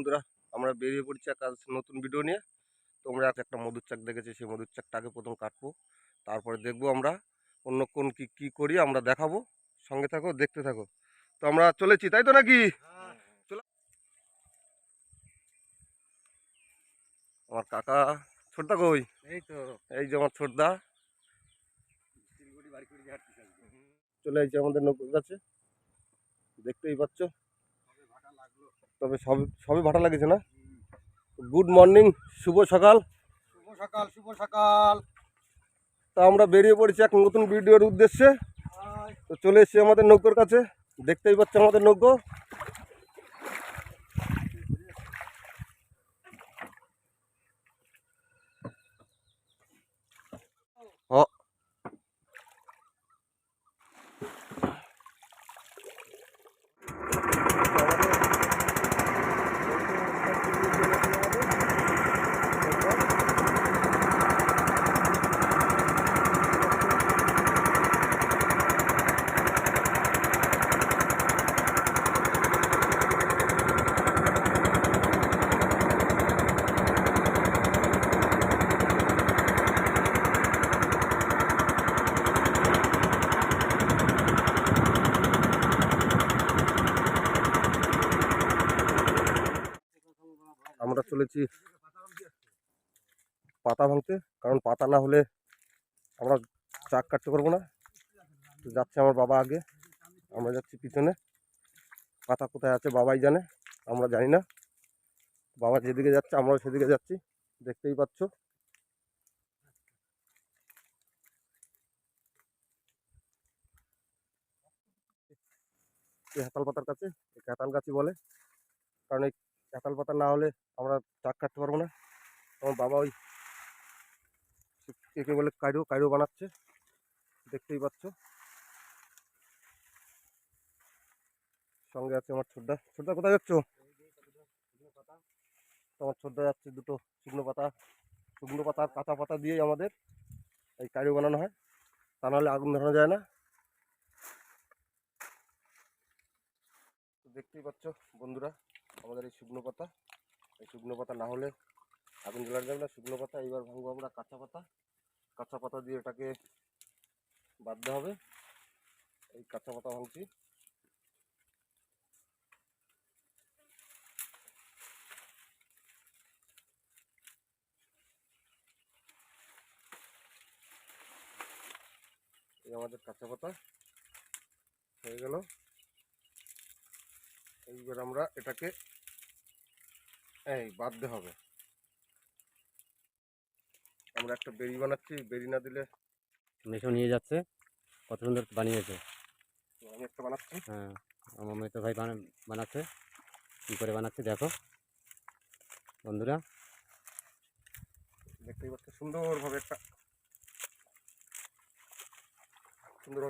বন্ধুরা, আমরা বেরিয়ে পড়ছি আজ নতুন ভিডিও নিয়ে। তোমরা একটা মধুর চাক দেখেছি, সেই মধুর চাকটাকে প্রথম কাটবো, তারপরে দেখবো আমরা অন্য কোন কি কি করি আমরা দেখাবো। সঙ্গে থাকো, দেখতে থাকো। তো আমরা চলেছি, তাই তো নাকি? চলো। আমার কাকা ছোটদা কই? এই তো এই যে আমার ছোটদা চলে এসেছে আমাদের নৌকোর কাছে, দেখতেই পাচ্ছ। তবে সবে সবে ভাটা লাগেছে না? গুড মর্নিং, শুভ সকাল। শুভ সকাল, শুভ সকাল। তা আমরা বেরিয়ে পড়েছি এক নতুন ভিডিওর উদ্দেশ্যে। তো চলে এসেছি আমাদের নৌকোর কাছে, দেখতেই পাচ্ছ আমাদের নৌকো। ও আমরা চলেছি পাতা ভাঙতে, কারণ পাতা না হলে আমরা চাক কাটতে পারবো না। তো যাচ্ছে আমার বাবা আগে, আমরা যাচ্ছি পিছনে। পাতা কোথায় আছে বাবাই জানে, আমরা জানি না। বাবা যেদিকে যাচ্ছে আমরাও সেদিকে যাচ্ছি, দেখতেই পাচ্ছ। এই হেতাল পাতার কাছে, এই কাঁতাল গাছই বলে, কারণ এই কাঁতাল পাতা না হলে আমরা চাক কাটতে পারবো না। আমার বাবা ওই একে বলে কাইরো কাইরো বানাচ্ছে, দেখতেই পাচ্ছ। সঙ্গে আছে আমার ছোটদা। ছোটদা কোথায় যাচ্ছ? আমার ছোটদা যাচ্ছে দুটো শুকনো পাতা। শুকনো পাতা আর কাঁচা পাতা দিয়েই আমাদের এই কাইরো বানানো হয়, তা নাহলে আগুন ধরানো যায় না। তো দেখতেই পাচ্ছ বন্ধুরা, আমাদের এই শুকনো পাতা, এই শুকনো পাতা না হলে আগুন জ্বালানো যাবে না। শুকনো পাতা এইবার ভাঙবো আমরা কাঁচা পাতা। কাঁচা পাতা দিয়ে এটাকে বাঁধতে হবে। এই কাঁচা পাতা ভাঙছি। এই আমাদের কাঁচা পাতা হয়ে গেল। এইবার আমরা এটাকে এই বাঁধতে হবে। আমরা একটা বেড়ি বানাচ্ছি, বেড়ি না দিলে মেশো নিয়ে যাচ্ছে, কত সুন্দর বানিয়েছে। আমি একটা বানাচ্ছি। হ্যাঁ, আমার মেয়ে তো ভাই বানাচ্ছে, কী করে বানাচ্ছে দেখো বন্ধুরা। দেখতেই পাচ্ছ সুন্দরভাবে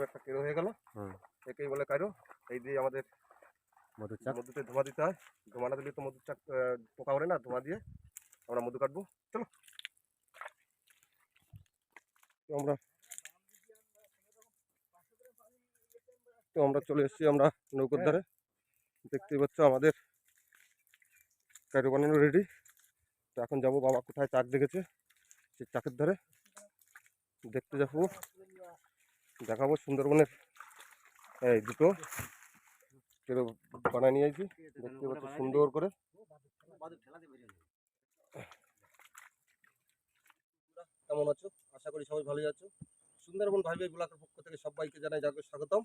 একটা কেরো হয়ে গেল। হ্যাঁ, একেই বলে কায়রো। এই দিয়ে আমাদের মধুর চাক। মধুতে ধোঁয়া দিতে হয়। ধোঁয়া না দিলে তো মধুর চাক পোকা ওঠে না। ধোঁয়া দিয়ে আমরা মধু কাটবো। চলো। তো আমরা চলে এসেছি আমরা নৌকোর ধারে। দেখতেই পাচ্ছ আমাদের কায়রো বানানো রেডি। তো এখন যাবো, বাবা কোথায় চাক দেখেছে সেই চাকের ধারে দেখতে যাবো, দেখাবো সুন্দরবনের এই দুটো কেরো বানায় নিয়ে আসি। দেখতে পাচ্ছ সুন্দর করে। কেমন আছো? আশা করি সবাই ভালোই আছো। সুন্দরবন ভাইবে ব্লকের পক্ষ থেকে সবাইকে জানাই যাকে স্বাগতম।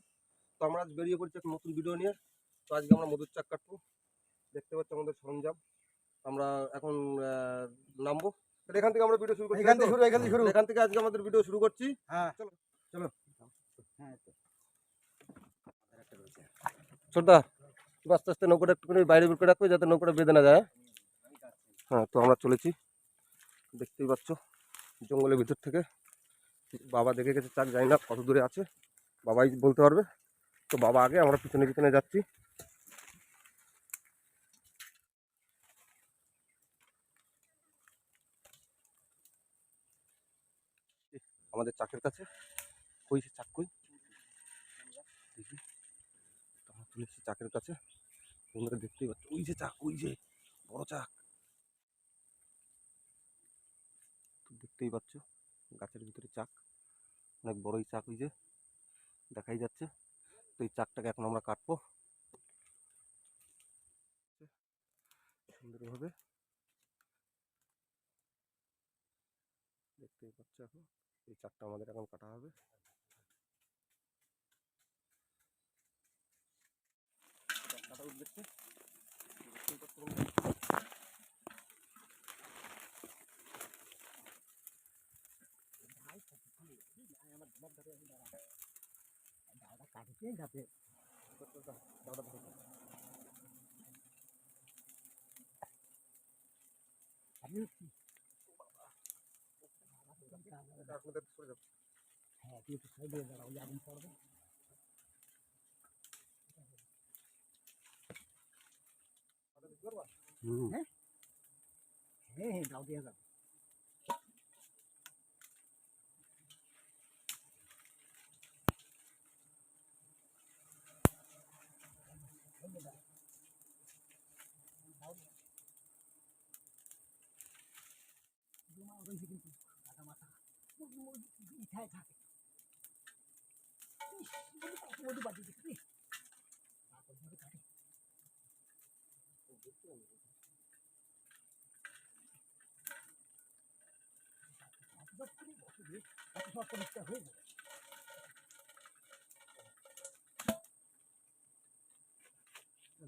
তো আমরা আজ বেরিয়ে পড়ছি একটা নতুন ভিডিও নিয়ে। তো আজকে আমরা মধুর চাক কাটবো। দেখতে পাচ্ছ আমাদের সরঞ্জাম। আমরা এখন নামবো। তাহলে এখান থেকে আমরা ভিডিও শুরু করছি। এখান থেকে আজকে আমাদের ভিডিও শুরু করছি। হ্যাঁ, চলো চলো। হ্যাঁ, ছোটদা, আস্তে আস্তে নৌকাটা একটুখানি বাইরে বের করে রাখবে যাতে নৌকাটা বেঁধে না যায়। হ্যাঁ, তো আমরা চলেছি, দেখতেই পাচ্ছ জঙ্গলের ভিতর থেকে। বাবা দেখে গেছে চাক, জানি না কত দূরে আছে, বাবাই বলতে পারবে। তো বাবা আগে, আমরা পিছনে পিছনে যাচ্ছি। আমাদের চাকের কাছে কই সে চাক কই দেখি। তো আমরা চলে এসেছি চাকের কাছে। তোমরা দেখতেই পাচ্ছ ওই যে চাক, ওই যে বড় দেখতেই পাচ্ছ গাছের ভিতরে চাক, অনেক বড়ই চাক ওই যে দেখাই যাচ্ছে। তো এই চাকটাকে এখন আমরা কাটবো সুন্দরভাবে, দেখতেই পাচ্ছ। এখন এই চাকটা আমাদের এখন কাটা হবে। কাটা উঠবে, দেখতেই পাচ্ছ বন্ধুরা। আপনাদের সরে যাবে। হুম।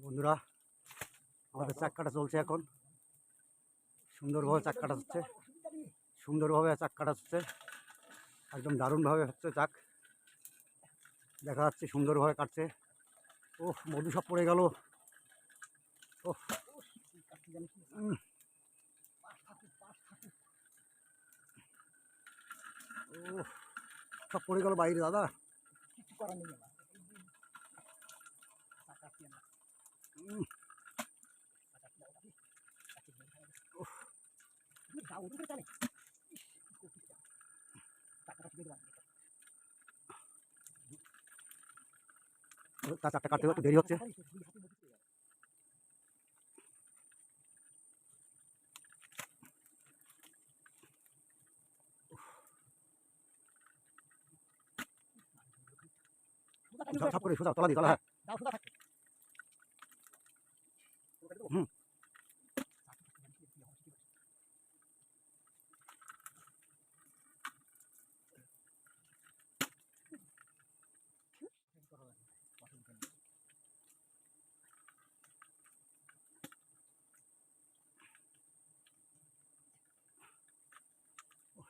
বন্ধুরা, আমাদের চাক কাটা চলছে এখন। সুন্দরভাবে চাক কাটা হচ্ছে, সুন্দরভাবে চাক কাটা হচ্ছে, একদম দারুণভাবে হচ্ছে চাক। দেখা যাচ্ছে সুন্দরভাবে কাটছে। ওহ, মধু সব পড়ে গেল। ওহ, ওহ, সব পড়ে গেল বাইরে দাদা। তার চাকটা কাটতে একটু দেরি হচ্ছে। সব করে সোজা তলা দিয়ে তলা। হ্যাঁ, হুম।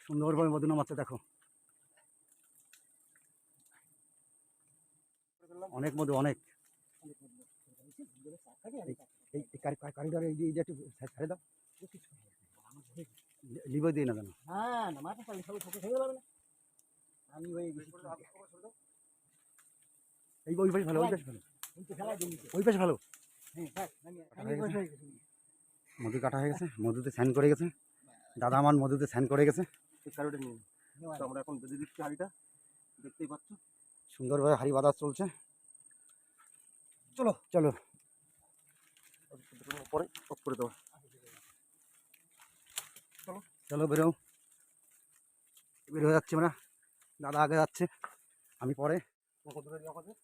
সুন্দরভাবে মধু নামাচ্ছে দেখো, অনেক মধু, অনেক। এই কারিগর এই যে একটু ছেড়ে দাও, লিভার দিয়ে না কেন? এই ওই পাশে ভালো, ওই পাশে ভালো, ওই পাশে ভালো। মধু কাটা হয়ে গেছে, মধুতে স্নান করে গেছে দাদা, আমার মধুতে স্নান করে গেছে। এই কারোটা নিয়ে তো আমরা এখন বেঁধে দিচ্ছি হাঁড়িটা, দেখতেই পাচ্ছ। সুন্দরভাবে হাঁড়ি বাঁধা চলছে। চলো চলো, পরে অফ করে দেবো। চলো বেরো, বের হয়ে যাচ্ছি আমরা। দাদা আগে যাচ্ছে, আমি পরে।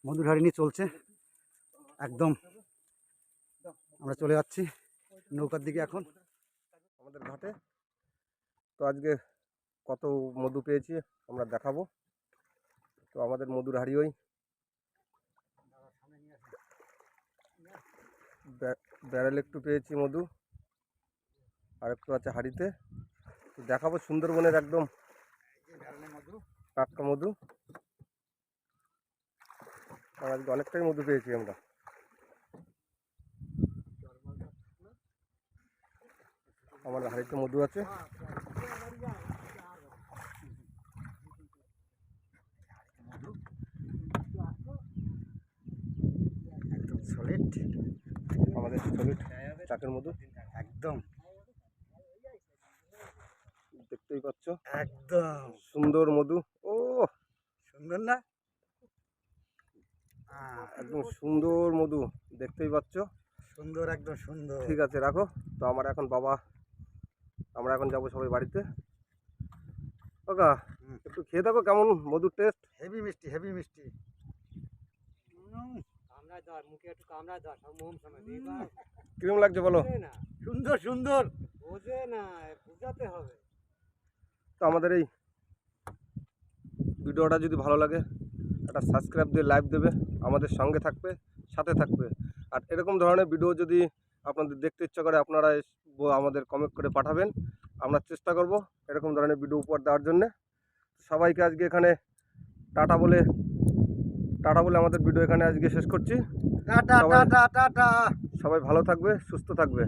মধুর হাঁড়ি নিয়ে চলছে একদম। আমরা চলে যাচ্ছি নৌকার দিকে এখন আমাদের ঘাটে। তো আজকে কত মধু পেয়েছি আমরা দেখাবো। তো আমাদের মধুর হাঁড়ি ওই ব্যারেল একটু পেয়েছি মধু, আর একটু আছে হাঁড়িতে। তো দেখাবো সুন্দরবনের একদম টাটকা মধু। আর আজকে অনেকটাই মধু পেয়েছি আমরা। আমাদের হাঁড়িতে মধু আছে। একদম সলিড, আমাদের সলিড চাকের মধু একদম দেখতেই পাচ্ছ, একদম সুন্দর মধু। ও সুন্দর না? একদম সুন্দর মধু, দেখতেই পাচ্ছ। সুন্দর, একদম সুন্দর। ঠিক আছে রাখো। তো আমরা এখন যাবো সবাই বাড়িতে। কাকা হুম। একটু খেয়ে দেখো কেমন মধুর টেস্ট। হেভি মিষ্টি, হেভি মিষ্টি। কামড়ায় ধর, মুখে একটু কামড়ায় ধর, সব মোম সময় দিয়ে দাও। কিরম লাগছে বলো? বোঝে না, সুন্দর সুন্দর। বোঝে না, বুঝাতে হবে। তো আমাদের এই ভিডিওটা যদি ভালো লাগে একটা সাবস্ক্রাইব দিয়ে লাইক দেবে, আমাদের সঙ্গে থাকবে, সাথে থাকবে। আর এরকম ধরনের ভিডিও যদি আপনাদের দেখতে ইচ্ছা করে আপনারা আমাদের কমেন্ট করে পাঠাবেন, আমরা চেষ্টা করব এরকম ধরনের ভিডিও উপহার দেওয়ার জন্যে। সবাইকে আজকে এখানে টাটা বলে আমাদের ভিডিও এখানে আজকে শেষ করছি। টাটা সবাই- টাটা টাটা। সবাই ভালো থাকবে, সুস্থ থাকবে।